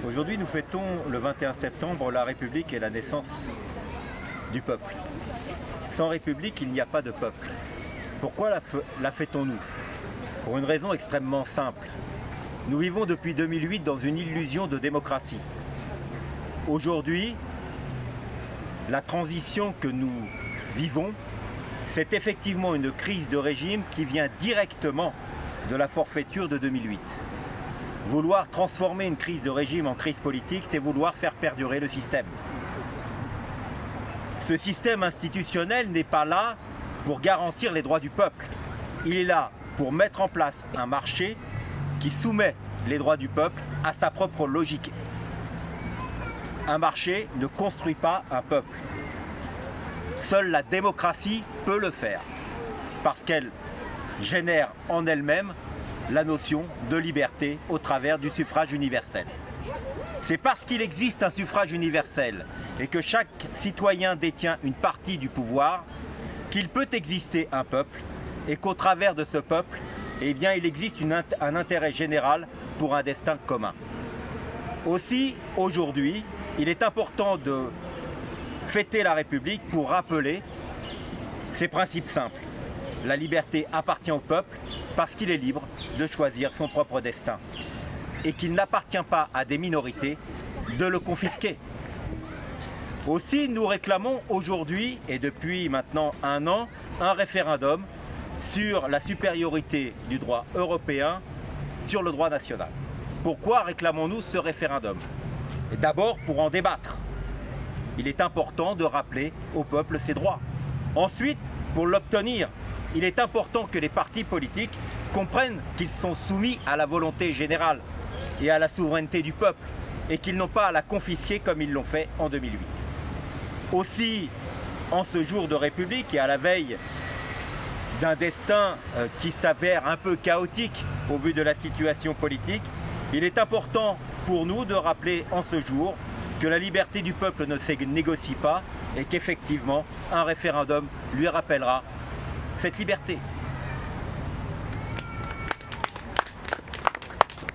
Aujourd'hui, nous fêtons le 21 septembre la République et la naissance du peuple. Sans République, il n'y a pas de peuple. Pourquoi la fêtons-nous? Pour une raison extrêmement simple. Nous vivons depuis 2008 dans une illusion de démocratie. Aujourd'hui, la transition que nous vivons, c'est effectivement une crise de régime qui vient directement de la forfaiture de 2008. Vouloir transformer une crise de régime en crise politique, c'est vouloir faire perdurer le système. Ce système institutionnel n'est pas là pour garantir les droits du peuple. Il est là pour mettre en place un marché qui soumet les droits du peuple à sa propre logique. Un marché ne construit pas un peuple. Seule la démocratie peut le faire, parce qu'elle génère en elle-même la notion de liberté au travers du suffrage universel. C'est parce qu'il existe un suffrage universel et que chaque citoyen détient une partie du pouvoir qu'il peut exister un peuple et qu'au travers de ce peuple, eh bien, il existe un intérêt général pour un destin commun. Aussi, aujourd'hui, il est important de fêter la République pour rappeler ces principes simples. La liberté appartient au peuple parce qu'il est libre de choisir son propre destin et qu'il n'appartient pas à des minorités de le confisquer. Aussi, nous réclamons aujourd'hui et depuis maintenant un an un référendum sur la supériorité du droit européen sur le droit national. Pourquoi réclamons-nous ce référendum? D'abord pour en débattre. Il est important de rappeler au peuple ses droits. Ensuite, pour l'obtenir, il est important que les partis politiques comprennent qu'ils sont soumis à la volonté générale et à la souveraineté du peuple et qu'ils n'ont pas à la confisquer comme ils l'ont fait en 2008. Aussi, en ce jour de République et à la veille d'un destin qui s'avère un peu chaotique au vu de la situation politique, il est important pour nous de rappeler en ce jour que la liberté du peuple ne se négocie pas et qu'effectivement un référendum lui rappellera cette liberté.